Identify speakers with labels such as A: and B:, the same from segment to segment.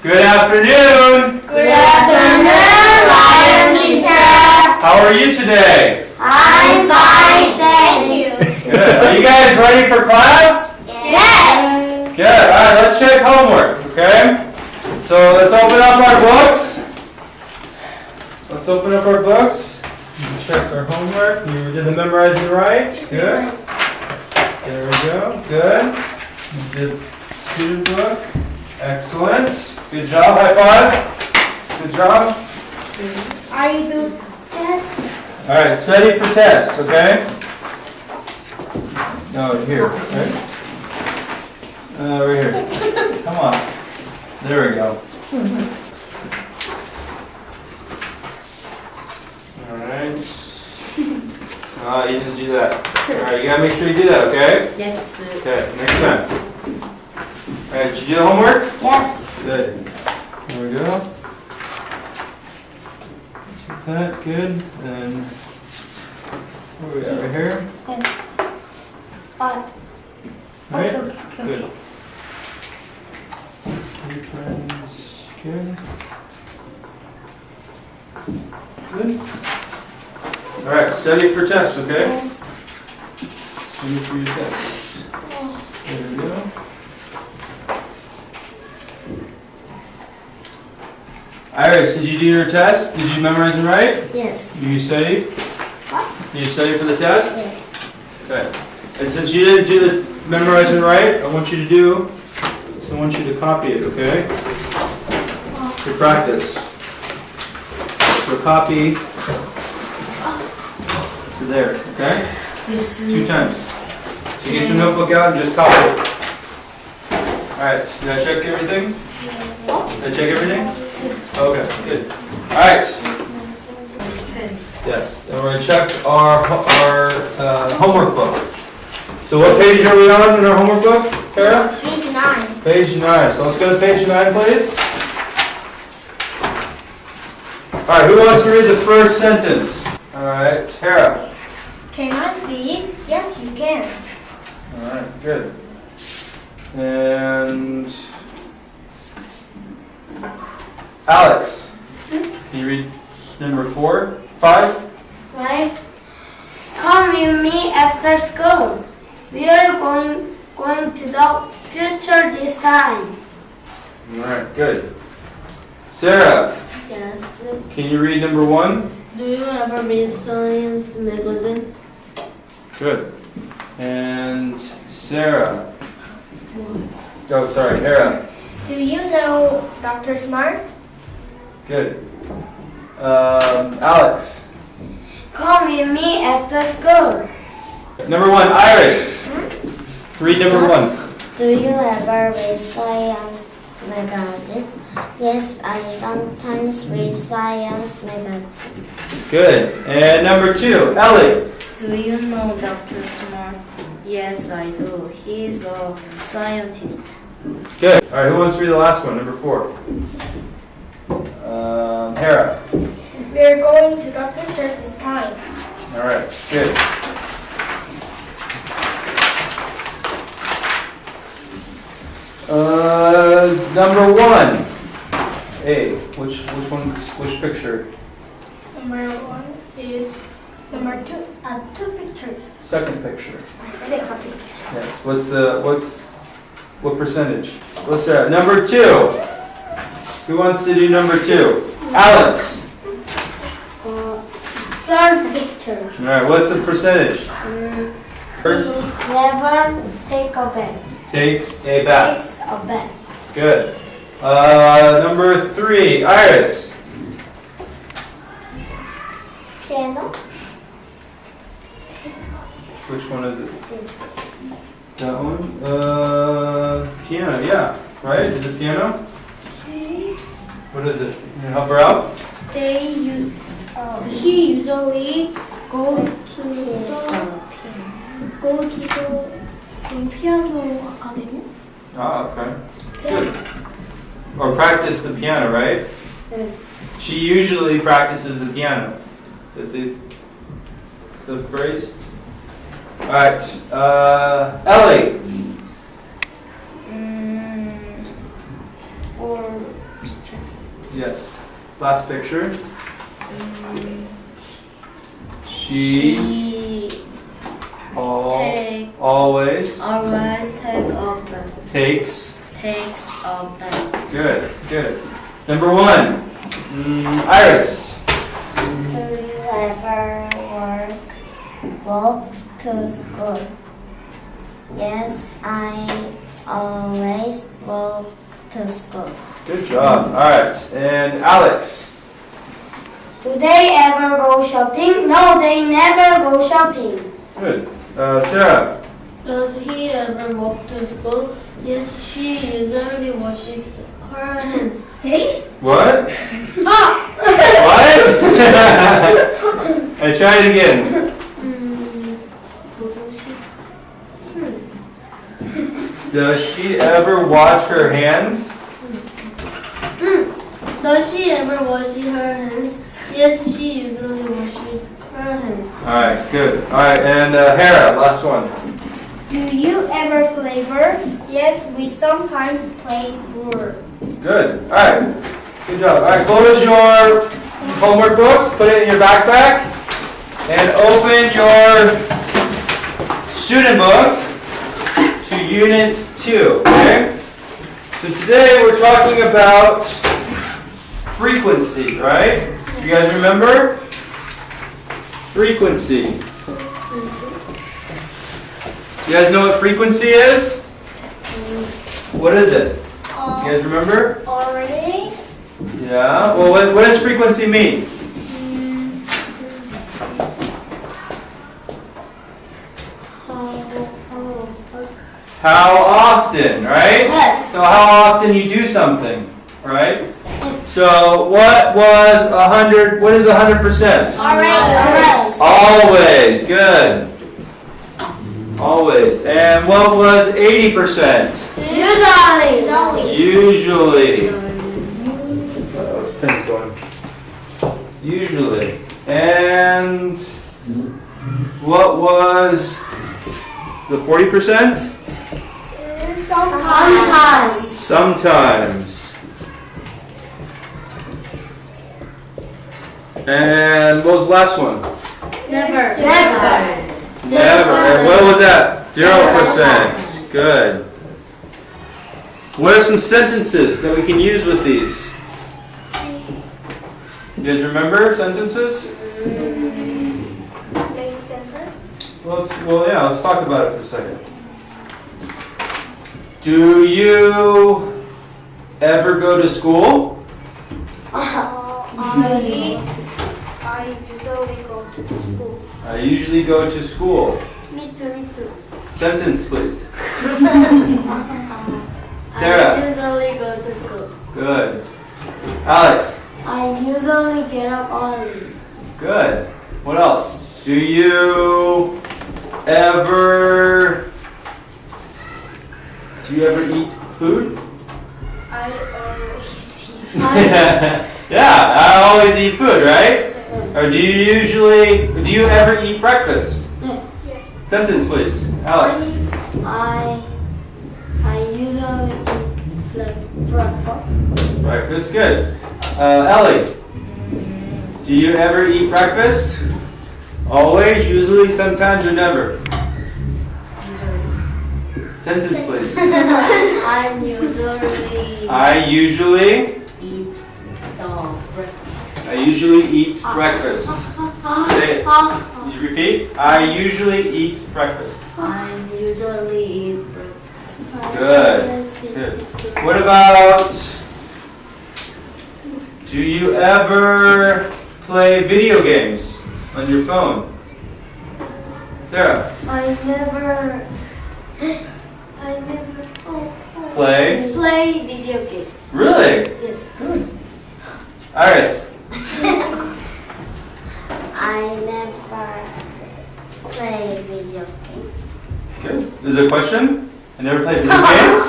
A: Good afternoon.
B: Good afternoon, Lion teacher.
A: How are you today?
B: I'm fine, thank you.
A: Good. Are you guys ready for class?
B: Yes.
A: Good. All right, let's check homework, okay? So let's open up our books. Let's open up our books. Check our homework. You did the memorizing right. Good. There we go. Good. You did student book. Excellent. Good job. High five. Good job.
B: I do test.
A: All right, study for test, okay? No, here, okay? Right here. Come on. There we go. All right. Oh, you didn't do that. All right, you gotta make sure you do that, okay?
C: Yes.
A: Okay, next time. All right, did you do the homework?
B: Yes.
A: Good. There we go. Check that, good. And where are we at, right here? Right?
B: Okay.
A: Good. Three friends, good. Good. All right, study for tests, okay?
B: Yes.
A: Study for your tests. There we go. Iris, did you do your test? Did you memorize and write?
B: Yes.
A: Did you study?
B: What?
A: Did you study for the test?
B: Yes.
A: Okay. And since you didn't do the memorize and write, I want you to copy it, okay? To practice. So copy to there, okay?
C: Yes.
A: 2 times. So you get your notebook out and just copy it. Alright, did I check everything? Did I check everything? Okay, good. Alright. Yes, and we're going to check our homework book. So what page are we on in our homework book, Kara?
B: Page 9.
A: Page 9. So let's go to page 9, please. Alright, who wants to read the first sentence? Alright, Tara.
B: Can I see? Yes, you can.
A: Alright, good. And Alex, can you read number 4, 5?
B: Right. Come with me after school. We are going to the future this time.
A: Alright, good. Sarah,
B: Yes.
A: can you read number 1?
B: Do you ever read science magazine?
A: Good. And Sarah. Oh, sorry, Hera.
B: Do you know Dr. Smart?
A: Good. Alex.
B: Come with me after school.
A: Number 1, Iris. Read number 1.
D: Do you ever read science magazines? Yes, I sometimes read science magazines.
A: Good. And number 2, Ellie.
C: Do you know Dr. Smart? Yes, I do. He's a scientist.
A: Good. All right, who wants to read the last one, number 4? Hera.
B: We are going to the future this time.
A: All right, good. Number 1. A. Which picture?
B: Number 1 is number 2. Two pictures.
A: Second picture.
B: Second picture.
A: Yes. What percentage? What's that? Number 2. Who wants to do number 2? Alex.
B: Third picture.
A: All right. What's the percentage?
D: Please never take a bath.
A: Takes a bath.
D: Takes a bath.
A: Good. Number 3. Iris.
D: Piano.
A: Which one is it?
D: This.
A: That one? Piano, yeah. Right? Is it piano? What is it? Can you help her out?
B: She usually go to
D: Tears
B: the piano academy.
A: Ah, okay. Good. Or practice the piano, right? She usually practices the piano. Is that the phrase? Alright. Ellie. Yes. Last picture. She always takes
C: a bath.
A: Good, good. Number 1. Iris.
D: Do you ever walk to school? Yes, I always walk to school.
A: Good job. All right. And Alex.
B: Do they ever go shopping? No, they never go shopping.
A: Good. Sarah.
B: Does he ever walk to school? Yes, she usually washes her hands.
A: What?
B: Ah!
A: What? I try it again. Does she ever wash her hands?
B: Does she ever wash her hands? Yes, she usually washes her hands.
A: All right, good. All right, and Hera, last one.
E: Do you ever play word? Yes, we sometimes play word.
A: Good. All right. Good job. All right, close your homework books, put it in your backpack, and open your student book to Unit 2, okay? So today we're talking about frequency, right? You guys remember? Frequency. You guys know what frequency is? What is it? You guys remember?
E: Always.
A: Yeah. Well, what does frequency mean? How often, right?
B: Yes.
A: So how often you do something, right? So what was 100? What is 100%?
E: Always.
A: Always. Good. Always. And what was 80%?
B: Usually.
A: Usually. Those pins going. Usually. And what was the 40%?
B: Sometimes.
A: Sometimes. And what was the last one?
B: Never.
A: Never. And what was that? 0%. Good. What are some sentences that we can use with these? You guys remember sentences? Let's talk about it for a second. Do you ever go to school?
E: I usually go to the school.
A: I usually go to school.
B: Me too.
A: Sentence, please. Sarah.
B: I usually go to school.
A: Good. Alex.
B: I usually get up early.
A: Good. What else? Do you ever eat food?
E: I always eat.
A: Yeah, I always eat food, right? Or do you ever eat breakfast?
B: Yeah.
A: Sentence, please. Alex.
B: I usually eat like breakfast.
A: Breakfast, good. Ellie. Do you ever eat breakfast? Always, usually, sometimes, or never? Sentence, please.
B: I usually
A: I usually eat breakfast. Say it. Did you repeat? I usually eat breakfast. Good. Good. What about, do you ever play video games on your phone? Sarah.
B: I never
A: Play?
B: play video game.
A: Really?
B: Yes.
A: Good. Iris.
D: I never play video games.
A: Good. Is it a question? I never play video games?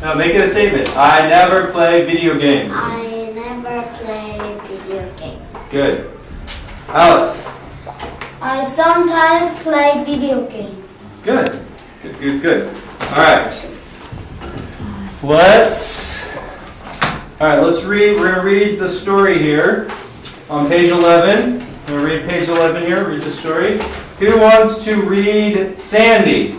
A: No, make it a statement. I never play video games.
D: I never play video games.
A: Good. Alex.
B: I sometimes play video game.
A: Good. Good. All right. Let's All right, let's read. We're gonna read the story here on page 11. I'm gonna read page 11 here. Read the story. Who wants to read Sandy?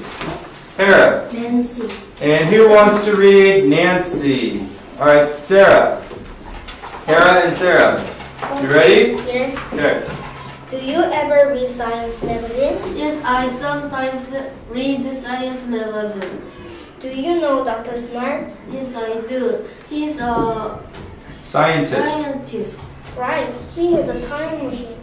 A: Tara.
B: Nancy.
A: And who wants to read Nancy? All right, Sarah. Tara and Sarah. You ready?
E: Yes.
A: Okay.
E: Do you ever read science magazines?
B: Yes, I sometimes read the science magazines.
E: Do you know Dr. Smart?
B: Yes, I do. He's a
A: Scientist.
B: scientist.
E: Right. He has a time machine.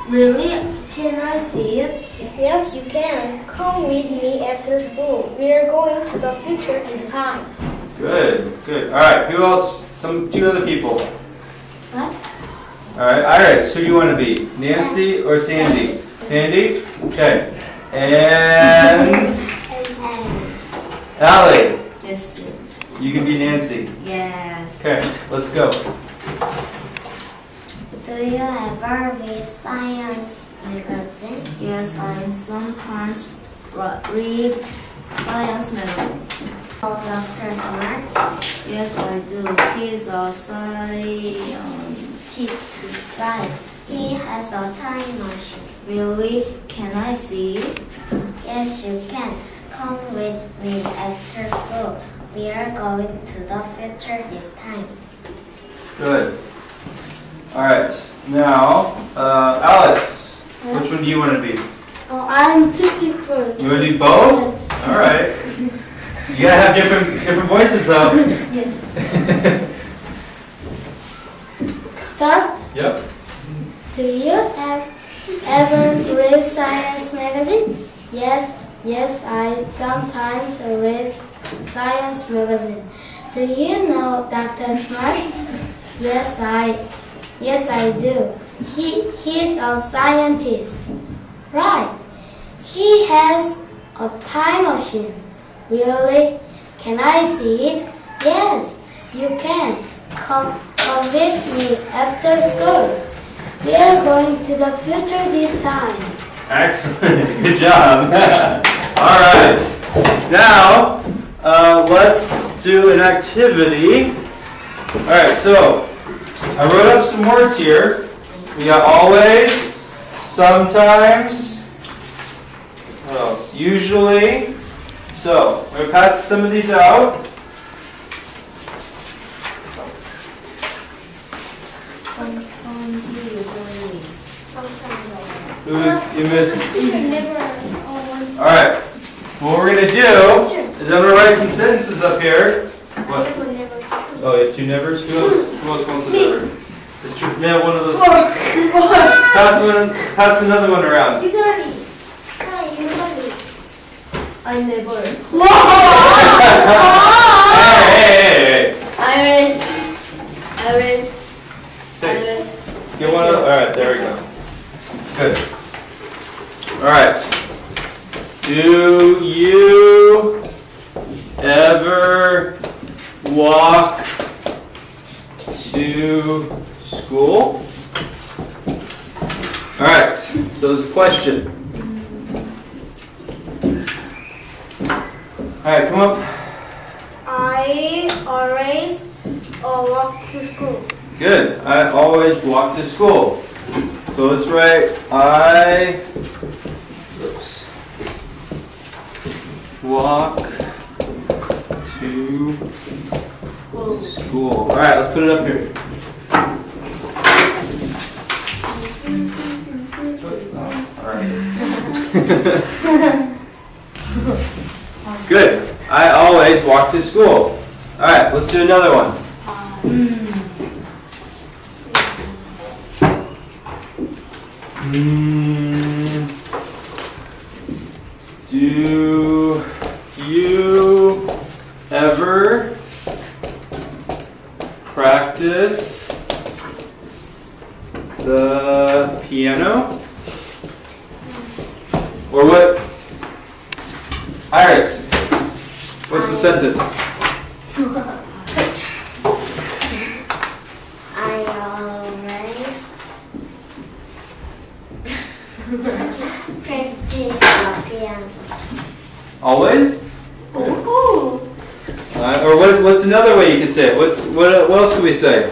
B: Really? Can I see it?
E: Yes, you can. Come with me after school. We are going to the future this time.
A: Good. Good. All right. Who else? Two other people.
B: What?
A: All right, Iris. Who do you want to be? Nancy or Sandy? Sandy. Okay. And Allie.
C: Yes.
A: You can be Nancy.
C: Yes.
A: Okay. Let's go.
D: Do you ever read science magazines?
C: Yes, I sometimes read science magazine.
D: Oh, Dr. Smart?
C: Yes, I do. He's a scientist.
D: Right. He has a time machine.
C: Really? Can I see it?
D: Yes, you can. Come with me after school. We are going to the future this time.
A: Good. All right. Now, Alex. Which one do you want to be?
B: Oh, I'm two people.
A: You want to do both?
B: Yes.
A: All right. You gotta have different voices though.
B: Yes. Start.
A: Yep.
B: Do you ever read science magazine? Yes, I sometimes read science magazine. Do you know Dr. Smart? Yes, I do. He's a scientist. Right. He has a time machine. Really? Can I see it? Yes, you can. Come with me after school. We are going to the future this time.
A: Excellent. Good job. All right. Now, let's do an activity. All right. So, I wrote up some words here. We got always, sometimes, what else? Usually. So, I'm going to pass some of these out.
C: Sometimes, usually.
A: You missed.
E: Never.
A: All right. What we're going to do is I'm going to write some sentences up here. What? Oh, you have two nevers? Who else wants a never? It's true. Yeah, one of those. Pass another one around.
E: Usually. I never.
A: Hey.
B: Iris.
A: Get one of. All right, there we go. Good. All right. Do you ever walk to school? All right. So there's a question. All right, come up.
E: I always walk to school.
A: Good. I always walk to school. So let's write I walk to school. All right, let's put it up here. Good. I always walk to school. All right, let's do another one. Do you ever practice the piano? Or what? Iris, what's the sentence?
D: I always practice the piano.
A: Always?
B: Oh.
A: Or what's another way you can say it? What else can we say?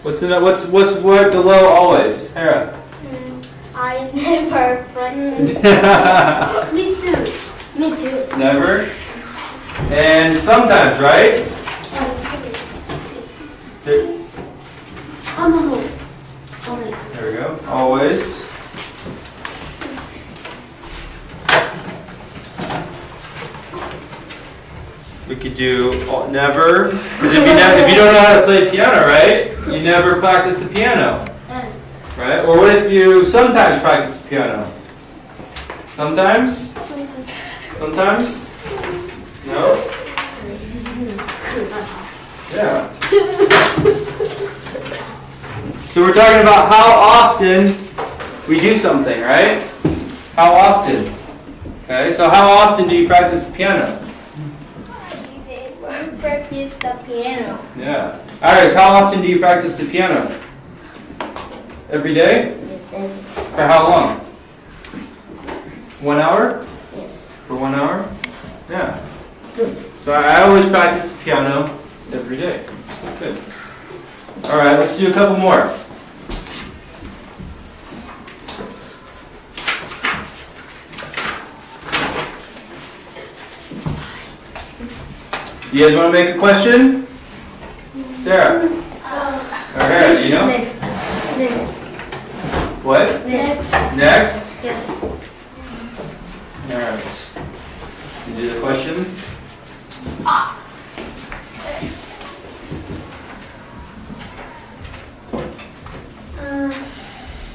A: What's below always? Hera.
E: I never practice.
B: Me too. Me too.
A: Never. And sometimes, right?
B: Oh no. Always.
A: There we go. Always. We could do never. Because if you don't know how to play piano, right? You never practice the piano. Right? Or what if you sometimes practice the piano? Sometimes? Sometimes? No? Yeah. So we're talking about how often we do something, right? How often? Okay, so how often do you practice the piano?
E: I never practice the piano.
A: Yeah. Iris, how often do you practice the piano? Every day?
D: Yes,
A: For how long? 1 hour?
D: yes.
A: For 1 hour? Yeah. So I always practice the piano every day. Good. All right, let's do a couple more. You guys want to make a question? Sarah? Or Hera, do you know?
B: Next.
A: What?
B: Next.
A: Next?
B: Yes.
A: All right. You do the question?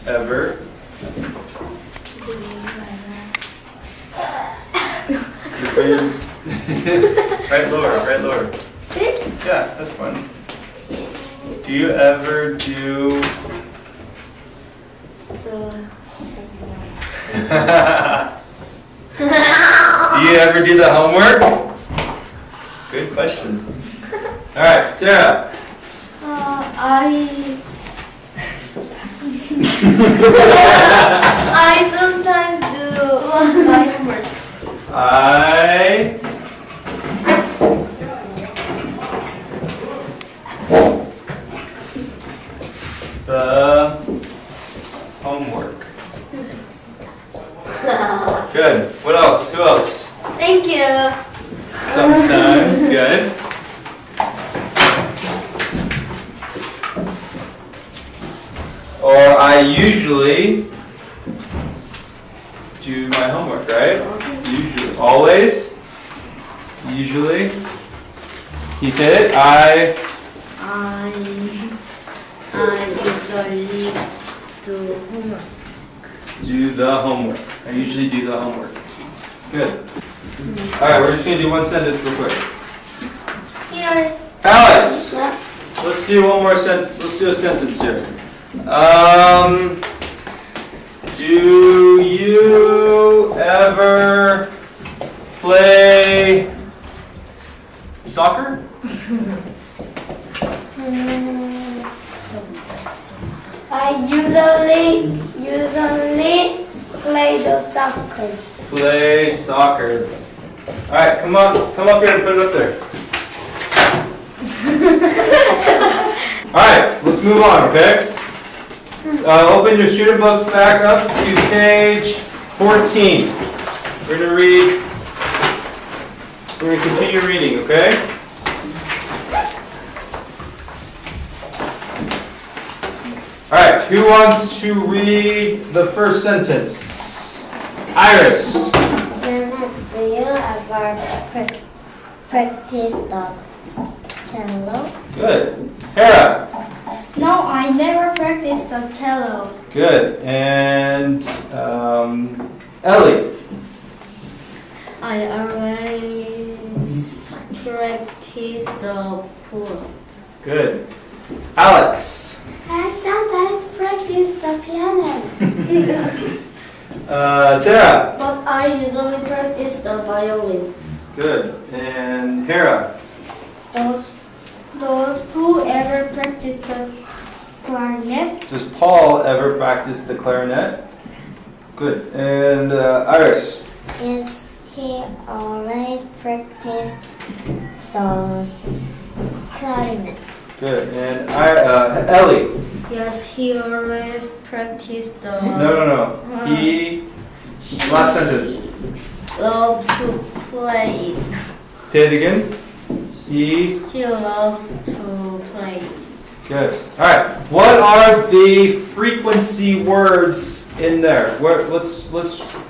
A: Ever? Right lower.
E: This?
A: Yeah, that's fun. Do you ever do... Do you ever do the homework? Good question. All right, Sarah.
B: I sometimes do my homework.
A: I the homework. Good. What else? Who else?
B: Thank you.
A: Sometimes. Good. Or I usually do my homework, right? Usually. Always. Usually. Can you say it? I
C: usually do homework.
A: do the homework. I usually do the homework. Good. All right, we're just gonna do one sentence real quick.
B: Here.
A: Alex,
B: Yeah.
A: let's do one more Let's do a sentence here. Do you ever play soccer?
B: I usually play the soccer.
A: Play soccer. All right, come up here and put it up there. All right, let's move on, okay? Open your student books back up to page 14. We're gonna continue reading, okay? All right, who wants to read the first sentence? Iris.
D: Janet, do you ever practice the cello?
A: Good. Hera.
E: No, I never practice the cello.
A: Good. And Ellie.
C: I always practice the flute.
A: Good. Alex.
B: I sometimes practice the piano,
A: Sarah.
B: but I usually practice the violin.
A: Good. And Hera.
E: Those who ever practice the clarinet?
A: Does Paul ever practice the clarinet? Good. And Iris.
D: Yes, he always practiced the clarinet.
A: Good. And Ellie.
C: Yes, he always practiced the
A: No. He. Last sentence.
C: love to play it.
A: Say it again. He.
C: He loves to play it.
A: Good. All right. What are the frequency words in there? Let's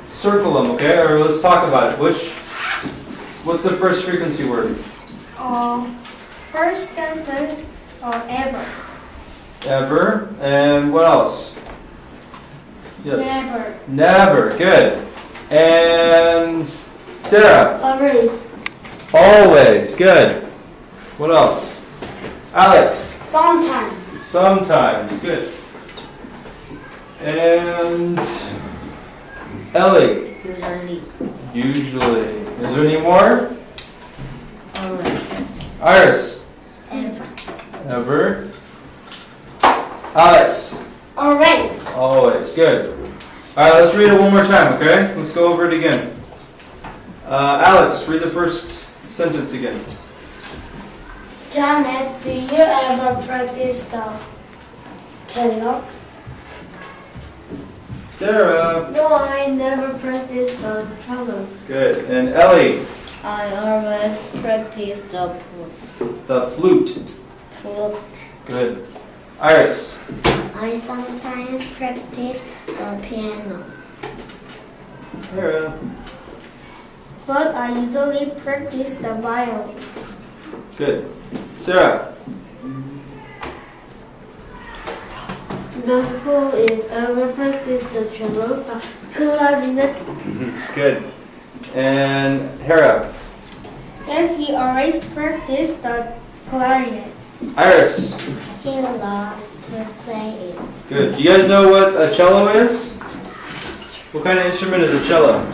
A: circle them, okay? Or let's talk about it. What's the first frequency word?
E: First sentence, ever.
A: Ever. And what else? Yes.
E: Never.
A: Never. Good. And Sarah.
B: Always.
A: Always. Good. What else? Alex.
B: Sometimes.
A: Sometimes. Good. And Ellie.
C: Usually.
A: Usually. Is there any more?
C: Always.
A: Iris.
D: Ever.
A: Ever. Alex.
B: Always.
A: Always. Good. All right, let's read it one more time, okay? Let's go over it again. Alex, read the first sentence again.
B: Janet, do you ever practice the cello?
A: Sarah.
B: No, I never practice the cello.
A: Good. And Ellie.
C: I always practice the
A: The flute.
C: flute.
A: Good. Iris.
D: I sometimes practice the piano.
A: Sarah.
E: But I usually practice the violin.
A: Good. Sarah.
B: The school is ever practice the cello, clarinet.
A: Good. And Hera.
E: Yes, he always practiced the clarinet.
A: Iris.
D: He loves to play it.
A: Good. Do you guys know what a cello is? What kind of instrument is a cello?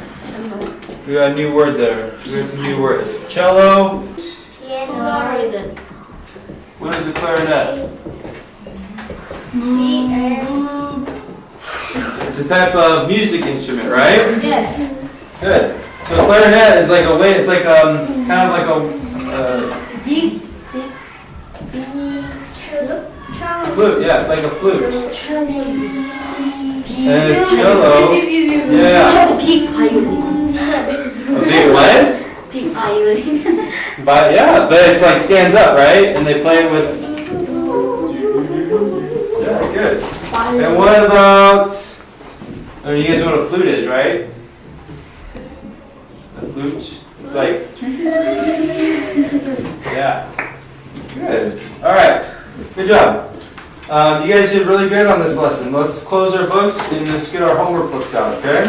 A: We got a new word there. We got some new words. Cello.
E: Piano.
B: Clarinet.
A: What is the clarinet? It's a type of music instrument, right?
E: Yes.
A: Good. So a clarinet is like a way. It's like kind of like a
E: Big.
A: flute. Yeah, it's like a flute.
B: Cello.
A: And cello. Yeah.
C: Big violin.
A: A big what?
C: Big violin.
A: But yeah, but it's like stands up, right? And they play it with. Yeah, good. And what about? I mean, you guys know what a flute is, right? A flute. It's like. Yeah. Good. All right. Good job. You guys did really good on this lesson. Let's close our books and let's get our homework books out, okay?